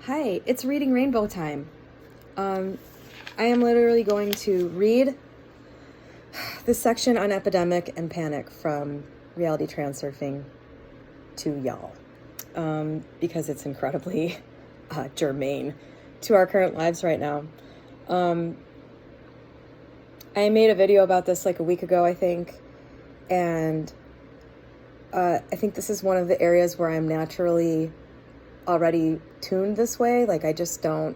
Hi, it's Reading Rainbow time. I am literally going to read the section on epidemic and panic from Reality Transurfing to y'all, because it's incredibly germane to our current lives right now. I made a video about this like a week ago, I think, and I think this is one of the areas where I'm naturally already tuned this way. Like I don't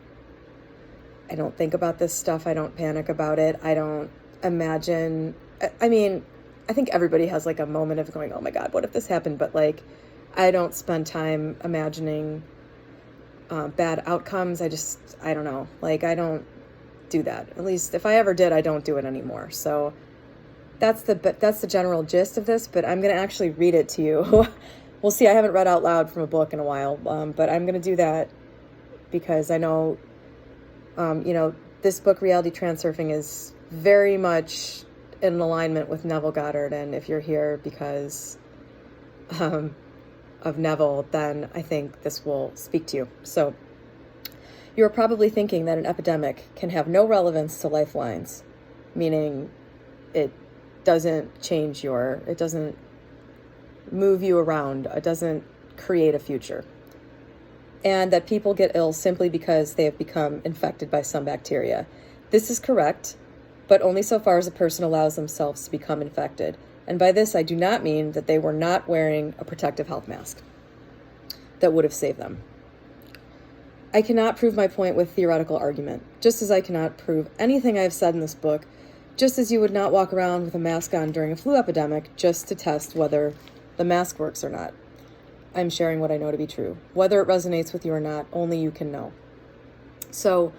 think about this stuff. I don't panic about it. I don't imagine. I mean, I think everybody has like a moment of going, oh my God, what if this happened? But like, I don't spend time imagining bad outcomes. I don't know. Like, I don't do that. At least if I ever did, I don't do it anymore. So that's the general gist of this, but I'm going to actually read it to you. We'll see. I haven't read out loud from a book in a while, but I'm going to do that because I know, this book, Reality Transurfing, is very much in alignment with Neville Goddard. And if you're here because of Neville, then I think this will speak to you. So you are probably thinking that an epidemic can have no relevance to lifelines, meaning it doesn't it doesn't move you around, it doesn't create a future, and that people get ill simply because they have become infected by some bacteria. This is correct, but only so far as a person allows themselves to become infected. And by this, I do not mean that they were not wearing a protective health mask that would have saved them. I cannot prove my point with theoretical argument, just as I cannot prove anything I have said in this book, just as you would not walk around with a mask on during a flu epidemic just to test whether the mask works or not. I'm sharing what I know to be true. Whether it resonates with you or not, only you can know. So,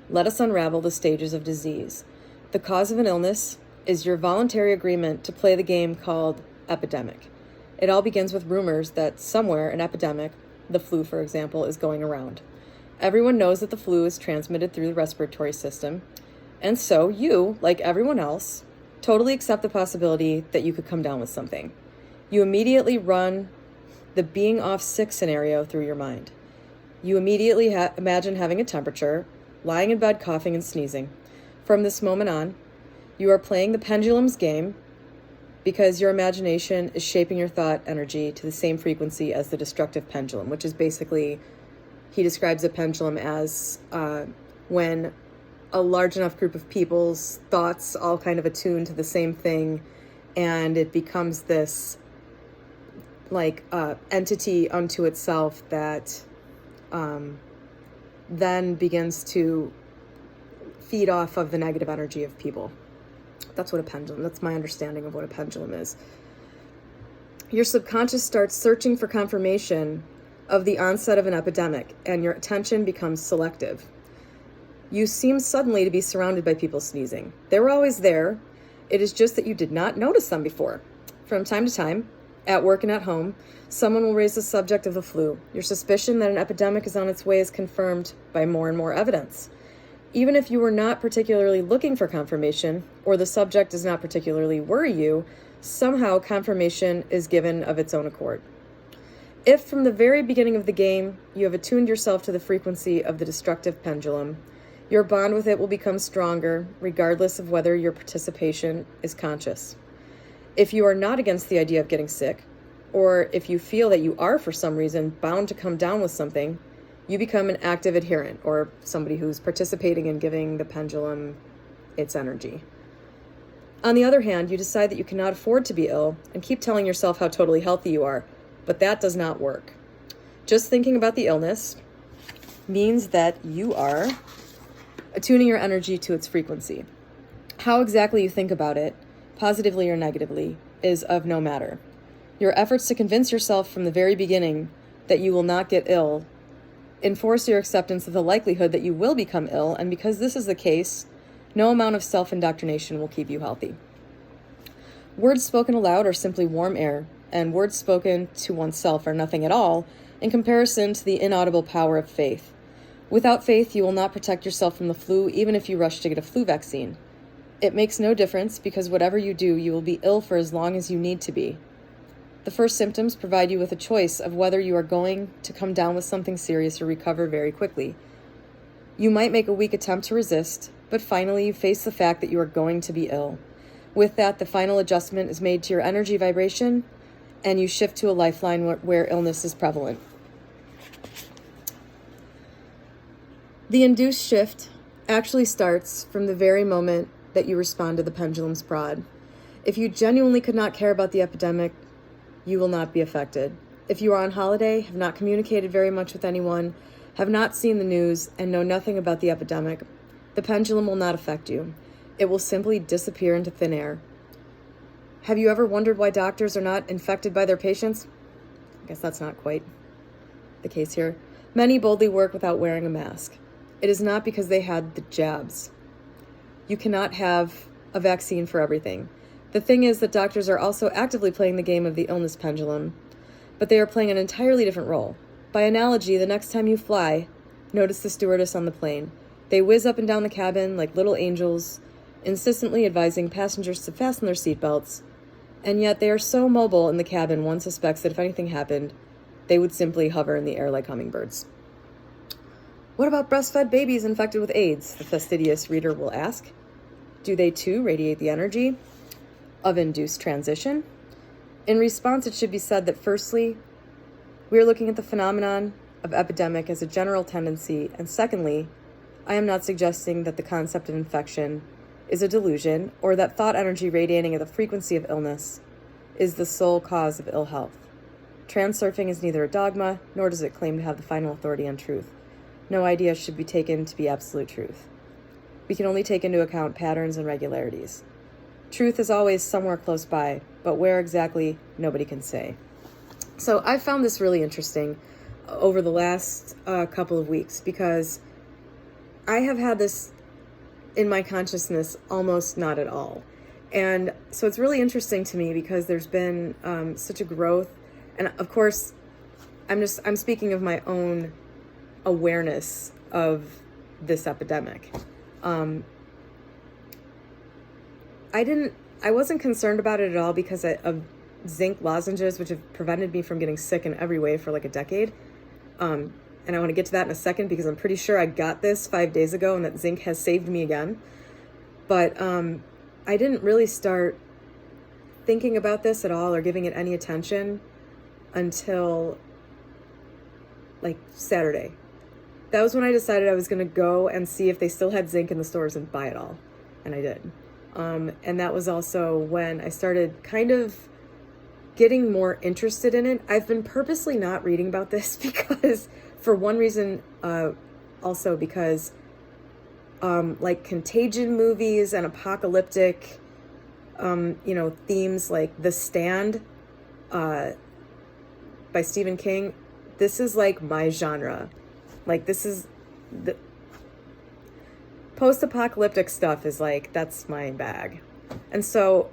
let us unravel the stages of disease. The cause of an illness is your voluntary agreement to play the game called epidemic. It all begins with rumors that somewhere an epidemic, the flu for example, is going around. Everyone knows that the flu is transmitted through the respiratory system, and so you, like everyone else, totally accept the possibility that you could come down with something. You immediately run the being off sick scenario through your mind. You immediately imagine having a temperature, lying in bed coughing and sneezing. From this moment on, you are playing the pendulum's game because your imagination is shaping your thought energy to the same frequency as the destructive pendulum, which is basically, he describes a pendulum as when a large enough group of people's thoughts all kind of attune to the same thing, and it becomes this entity unto itself that then begins to feed off of the negative energy of people. That's my understanding of what a pendulum is. Your subconscious starts searching for confirmation of the onset of an epidemic, and your attention becomes selective. You seem suddenly to be surrounded by people sneezing. They were always there. It is just that you did not notice them before. From time to time, at work and at home, someone will raise the subject of the flu. Your suspicion that an epidemic is on its way is confirmed by more and more evidence. Even if you were not particularly looking for confirmation, or the subject does not particularly worry you, somehow confirmation is given of its own accord. If from the very beginning of the game, you have attuned yourself to the frequency of the destructive pendulum, your bond with it will become stronger, regardless of whether your participation is conscious. If you are not against the idea of getting sick, or if you feel that you are for some reason bound to come down with something, you become an active adherent, or somebody who's participating in giving the pendulum its energy. On the other hand, you decide that you cannot afford to be ill and keep telling yourself how totally healthy you are, but that does not work. Just thinking about the illness means that you are attuning your energy to its frequency. How exactly you think about it, positively or negatively, is of no matter. Your efforts to convince yourself from the very beginning that you will not get ill enforce your acceptance of the likelihood that you will become ill, and because this is the case, no amount of self-indoctrination will keep you healthy. Words spoken aloud are simply warm air, and words spoken to oneself are nothing at all in comparison to the inaudible power of faith. Without faith, you will not protect yourself from the flu, even if you rush to get a flu vaccine. It makes no difference because whatever you do, you will be ill for as long as you need to be. The first symptoms provide you with a choice of whether you are going to come down with something serious or recover very quickly. You might make a weak attempt to resist, but finally you face the fact that you are going to be ill. With that, the final adjustment is made to your energy vibration, and you shift to a lifeline where illness is prevalent. The induced shift actually starts from the very moment that you respond to the pendulum's prod. If you genuinely could not care about the epidemic, you will not be affected. If you are on holiday, have not communicated very much with anyone, have not seen the news, and know nothing about the epidemic, the pendulum will not affect you. It will simply disappear into thin air. Have you ever wondered why doctors are not infected by their patients? I guess that's not quite the case here. Many boldly work without wearing a mask. It is not because they had the jabs. You cannot have a vaccine for everything. The thing is that doctors are also actively playing the game of the illness pendulum, but they are playing an entirely different role. By analogy, the next time you fly, notice the stewardess on the plane. They whiz up and down the cabin like little angels, insistently advising passengers to fasten their seatbelts, and yet they are so mobile in the cabin one suspects that if anything happened, they would simply hover in the air like hummingbirds. What about breastfed babies infected with AIDS? The fastidious reader will ask. Do they too radiate the energy of induced transition? In response, it should be said that firstly, we are looking at the phenomenon of epidemic as a general tendency, and secondly, I am not suggesting that the concept of infection is a delusion or that thought energy radiating at the frequency of illness is the sole cause of ill health. Transurfing is neither a dogma, nor does it claim to have the final authority on truth. No idea should be taken to be absolute truth. We can only take into account patterns and regularities. Truth is always somewhere close by, but where exactly, nobody can say. So I found this really interesting over the last couple of weeks because I have had this in my consciousness almost not at all. And so it's really interesting to me because there's been such a growth. And of course, I'm speaking of my own awareness of this epidemic. I wasn't concerned about it at all because of zinc lozenges, which have prevented me from getting sick in every way for like a decade. And I want to get to that in a second because I'm pretty sure I got this 5 days ago and that zinc has saved me again. But I didn't really start thinking about this at all or giving it any attention until like Saturday. That was when I decided I was going to go and see if they still had zinc in the stores and buy it all. And I did. And that was also when I started kind of getting more interested in it. I've been purposely not reading about this because, for one reason, also because like contagion movies and apocalyptic, themes like The Stand by Stephen King, this is like my genre. Like this is the post-apocalyptic stuff is like, that's my bag. And so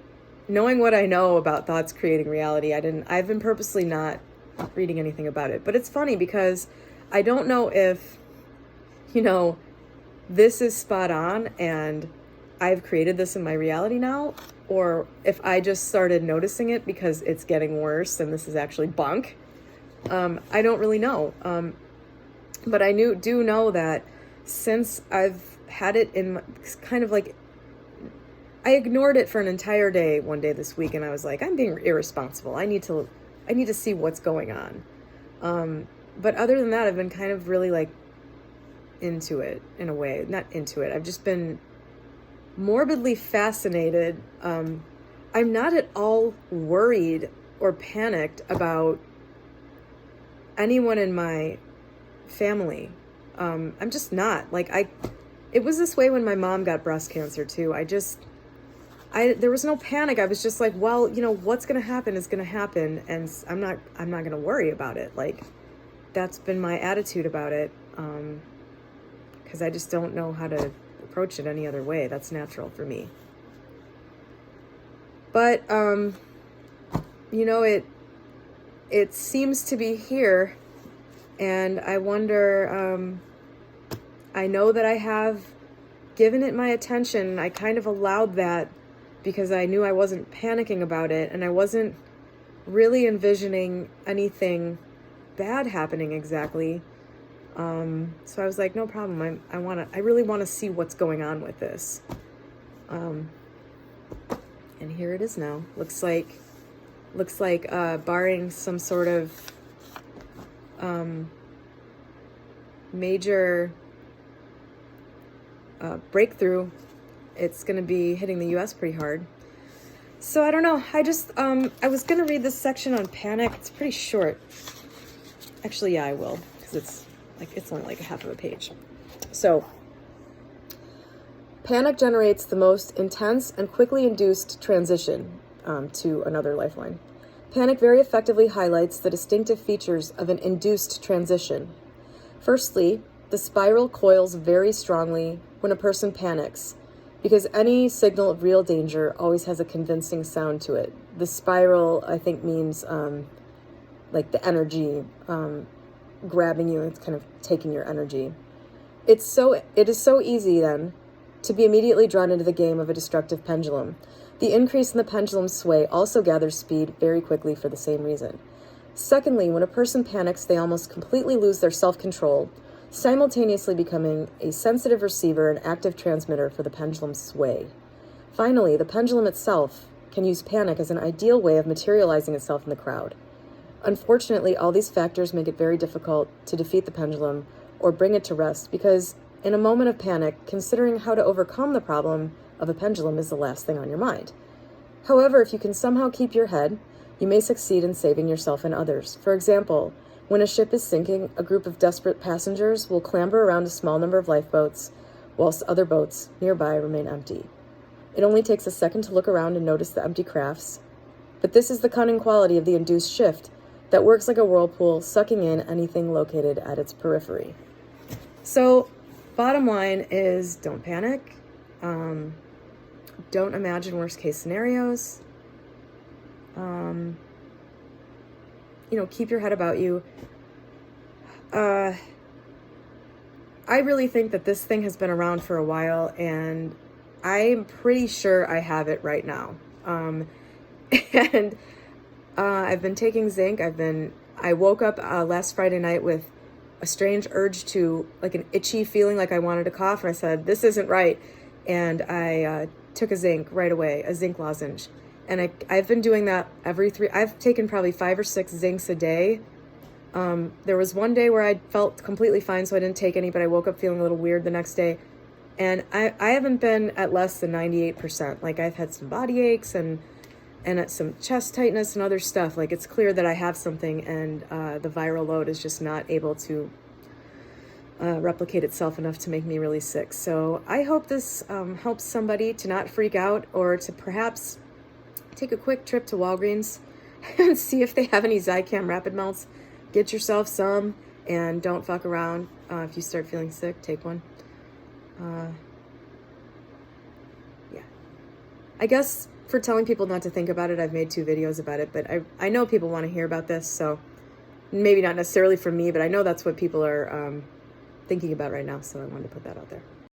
knowing what I know about thoughts creating reality, I've been purposely not reading anything about it. But it's funny because I don't know if, this is spot on and I've created this in my reality now, or if I just started noticing it because it's getting worse and this is actually bunk. I don't really know. But I do know that since I've had it in my, kind of like, I ignored it for an entire day one day this week, and I was like, I'm being irresponsible. I need to see what's going on. But other than that, I've been kind of really like into it in a way. Not into it. I've just been morbidly fascinated. I'm not at all worried or panicked about anyone in my family. I'm just not. It was this way when my mom got breast cancer too. There was no panic. I was just like, well, what's going to happen is going to happen. And I'm not going to worry about it. Like, that's been my attitude about it. Cause I just don't know how to approach it any other way. That's natural for me. But, it seems to be here. And I wonder, I know that I have given it my attention. I kind of allowed that because I knew I wasn't panicking about it and I wasn't really envisioning anything bad happening exactly. So I was like, no problem. I really want to see what's going on with this. And here it is now. Looks like, barring some sort of, major, breakthrough, it's going to be hitting the US pretty hard. So I don't know. I just, I was going to read this section on panic. It's pretty short. Actually, yeah, I will, because it's only like a half of a page. So, panic generates the most intense and quickly induced transition to another lifeline. Panic very effectively highlights the distinctive features of an induced transition. Firstly, the spiral coils very strongly when a person panics, because any signal of real danger always has a convincing sound to it. The spiral, I think, means like the energy grabbing you. It's kind of taking your energy. It is so easy then to be immediately drawn into the game of a destructive pendulum. The increase in the pendulum's sway also gathers speed very quickly for the same reason. Secondly, when a person panics, they almost completely lose their self-control, simultaneously becoming a sensitive receiver and active transmitter for the pendulum's sway. Finally, the pendulum itself can use panic as an ideal way of materializing itself in the crowd. Unfortunately, all these factors make it very difficult to defeat the pendulum or bring it to rest, because in a moment of panic, considering how to overcome the problem of a pendulum is the last thing on your mind. However, if you can somehow keep your head, you may succeed in saving yourself and others. For example, when a ship is sinking, a group of desperate passengers will clamber around a small number of lifeboats, whilst other boats nearby remain empty. It only takes a second to look around and notice the empty crafts, but this is the cunning quality of the induced shift that works like a whirlpool, sucking in anything located at its periphery. So, bottom line is, don't panic. Don't imagine worst case scenarios. Keep your head about you. I really think that this thing has been around for a while, and I'm pretty sure I have it right now. And I've been taking zinc. I woke up last Friday night with a strange urge to, like, an itchy feeling like I wanted to cough, and I said, this isn't right. And I took a zinc right away, a zinc lozenge. And I've been doing that I've taken probably 5 or 6 zincs a day. There was one day where I felt completely fine, so I didn't take any, but I woke up feeling a little weird the next day. And I haven't been at less than 98%. Like, I've had some body aches and some chest tightness and other stuff. Like, it's clear that I have something, and the viral load is just not able to replicate itself enough to make me really sick. So I hope this helps somebody to not freak out, or to perhaps take a quick trip to Walgreens and see if they have any Zicam rapid melts. Get yourself some, and don't fuck around. If you start feeling sick, take one. Yeah. I guess for telling people not to think about it, I've made 2 videos about it, but I know people want to hear about this, so maybe not necessarily from me, but I know that's what people are thinking about right now, so I wanted to put that out there.